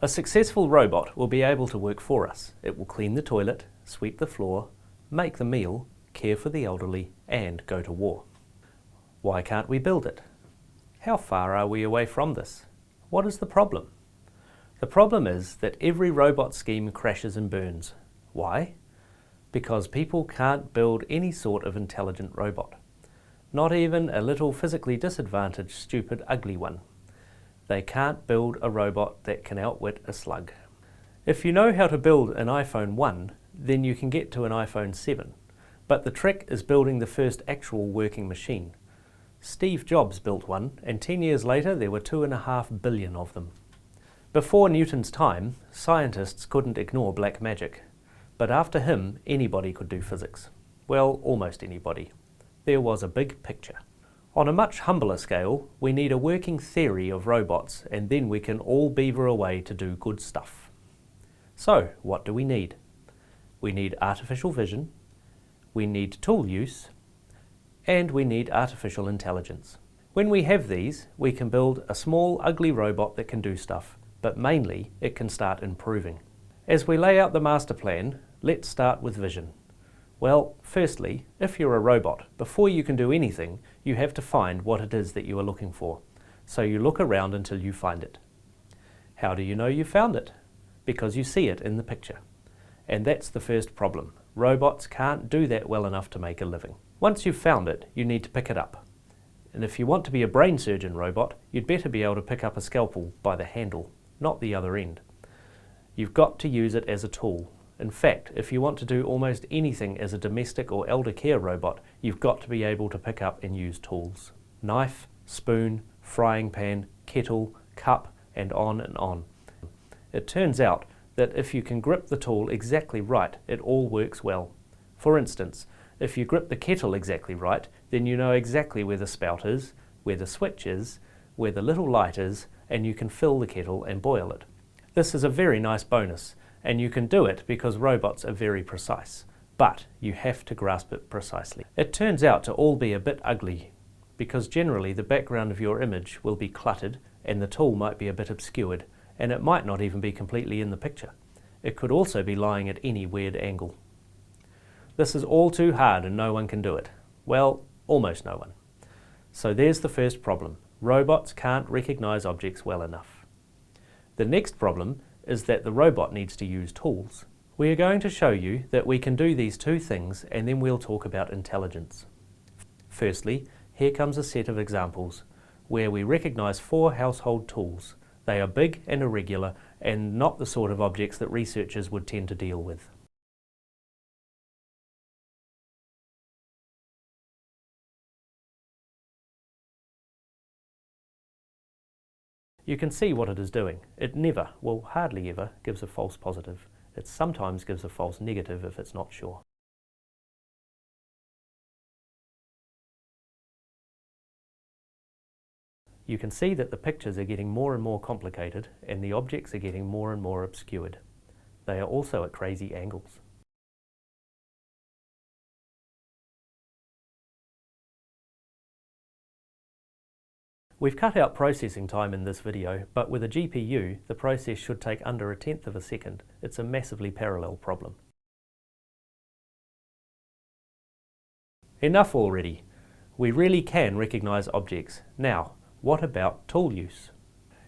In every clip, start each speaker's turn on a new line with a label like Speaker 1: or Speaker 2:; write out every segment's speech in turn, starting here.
Speaker 1: A successful robot will be able to work for us. It will clean the toilet, sweep the floor, make the meal, care for the elderly, and go to war. Why can't we build it? How far are we away from this? What is the problem? The problem is that every robot scheme crashes and burns. Why? Because people can't build any sort of intelligent robot. Not even a little physically disadvantaged, stupid, ugly one. They can't build a robot that can outwit a slug. If you know how to build an iPhone 1, then you can get to an iPhone 7. But the trick is building the first actual working machine. Steve Jobs built one, and 10 years later there were 2.5 billion of them. Before Newton's time, scientists couldn't ignore black magic. But after him, anybody could do physics. Well, almost anybody. There was a big picture. On a much humbler scale, we need a working theory of robots, and then we can all beaver away to do good stuff. So, what do we need? We need artificial vision, we need tool use, and we need artificial intelligence. When we have these, we can build a small, ugly robot that can do stuff, but mainly it can start improving. As we lay out the master plan, let's start with vision. Well, firstly, if you're a robot, before you can do anything, you have to find what it is that you are looking for. So you look around until you find it. How do you know you found it? Because you see it in the picture. And that's the first problem. Robots can't do that well enough to make a living. Once you've found it, you need to pick it up. And if you want to be a brain surgeon robot, you'd better be able to pick up a scalpel by the handle, not the other end. You've got to use it as a tool. In fact, if you want to do almost anything as a domestic or elder care robot, you've got to be able to pick up and use tools. Knife, spoon, frying pan, kettle, cup, and on and on. It turns out that if you can grip the tool exactly right, it all works well. For instance, if you grip the kettle exactly right, then you know exactly where the spout is, where the switch is, where the little light is, and you can fill the kettle and boil it. This is a very nice bonus. And you can do it because robots are very precise, but you have to grasp it precisely. It turns out to all be a bit ugly, because generally the background of your image will be cluttered and the tool might be a bit obscured, and it might not even be completely in the picture. It could also be lying at any weird angle. This is all too hard and no one can do it. Well, almost no one. So there's the first problem. Robots can't recognize objects well enough. The next problem is that the robot needs to use tools. We are going to show you that we can do these two things, and then we'll talk about intelligence. Firstly, here comes a set of examples where we recognize 4 household tools. They are big and irregular and not the sort of objects that researchers would tend to deal with. You can see what it is doing. It never, well hardly ever, gives a false positive. It sometimes gives a false negative if it's not sure. You can see that the pictures are getting more and more complicated and the objects are getting more and more obscured. They are also at crazy angles. We've cut out processing time in this video, but with a GPU, the process should take under 1/10 of a second. It's a massively parallel problem. Enough already. We really can recognize objects. Now, what about tool use?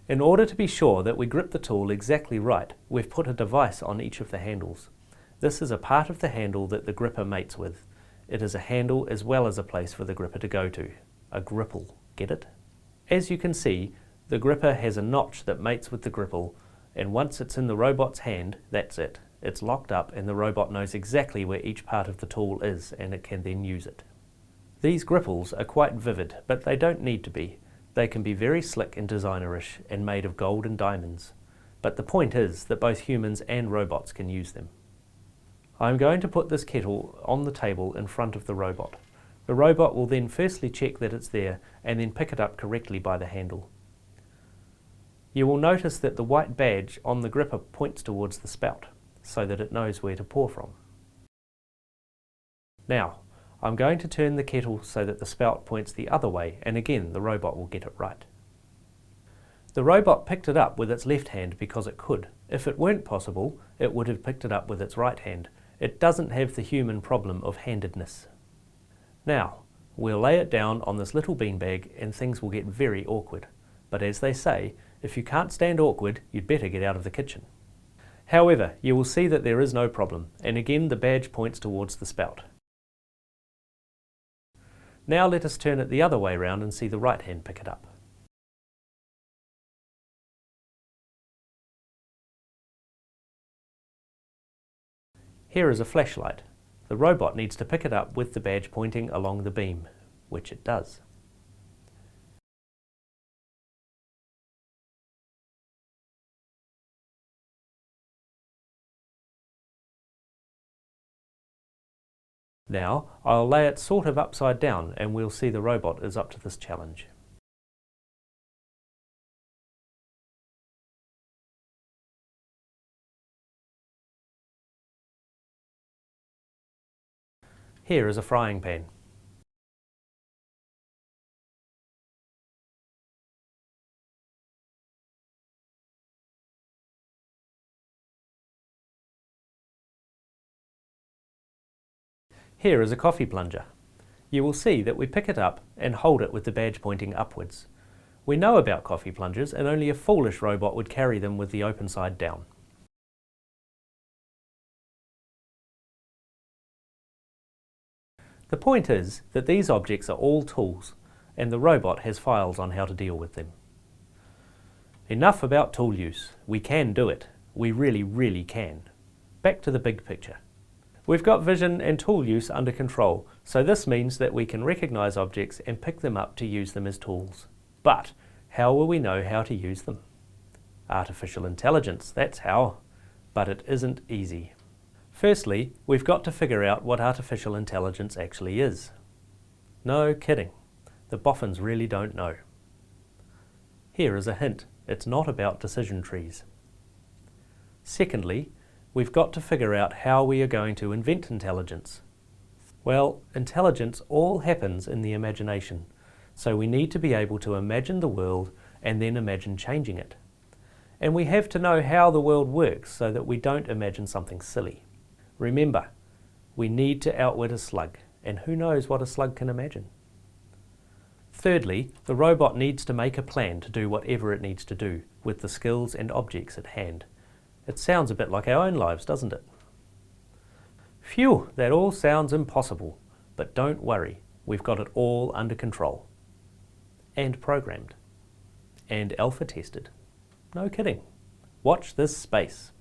Speaker 1: In order to be sure that we grip the tool exactly right, we've put a device on each of the handles. This is a part of the handle that the gripper mates with. It is a handle as well as a place for the gripper to go to. A gripple, get it? As you can see, the gripper has a notch that mates with the gripple, and once it's in the robot's hand, that's it. It's locked up and the robot knows exactly where each part of the tool is, and it can then use it. These gripples are quite vivid, but they don't need to be. They can be very slick and designerish and made of gold and diamonds. But the point is that both humans and robots can use them. I'm going to put this kettle on the table in front of the robot. The robot will then firstly check that it's there and then pick it up correctly by the handle. You will notice that the white badge on the gripper points towards the spout so that it knows where to pour from. Now, I'm going to turn the kettle so that the spout points the other way, and again the robot will get it right. The robot picked it up with its left hand because it could. If it weren't possible, it would have picked it up with its right hand. It doesn't have the human problem of handedness. Now, we'll lay it down on this little beanbag and things will get very awkward. But as they say, if you can't stand awkward, you'd better get out of the kitchen. However, you will see that there is no problem, and again the badge points towards the spout. Now let us turn it the other way round and see the right hand pick it up. Here is a flashlight. The robot needs to pick it up with the badge pointing along the beam, which it does. Now I'll lay it sort of upside down and we'll see the robot is up to this challenge. Here is a frying pan. Here is a coffee plunger. You will see that we pick it up and hold it with the badge pointing upwards. We know about coffee plungers and only a foolish robot would carry them with the open side down. The point is that these objects are all tools and the robot has files on how to deal with them. Enough about tool use. We can do it. We really can. Back to the big picture. We've got vision and tool use under control, so this means that we can recognise objects and pick them up to use them as tools. But how will we know how to use them? Artificial intelligence, that's how. But it isn't easy. Firstly, we've got to figure out what artificial intelligence actually is. No kidding. The boffins really don't know. Here is a hint. It's not about decision trees. Secondly, we've got to figure out how we are going to invent intelligence. Well, intelligence all happens in the imagination, so we need to be able to imagine the world and then imagine changing it. And we have to know how the world works so that we don't imagine something silly. Remember, we need to outwit a slug, and who knows what a slug can imagine. Thirdly, the robot needs to make a plan to do whatever it needs to do with the skills and objects at hand. It sounds a bit like our own lives, doesn't it? Phew, that all sounds impossible, but don't worry, we've got it all under control. And programmed. And alpha tested. No kidding. Watch this space.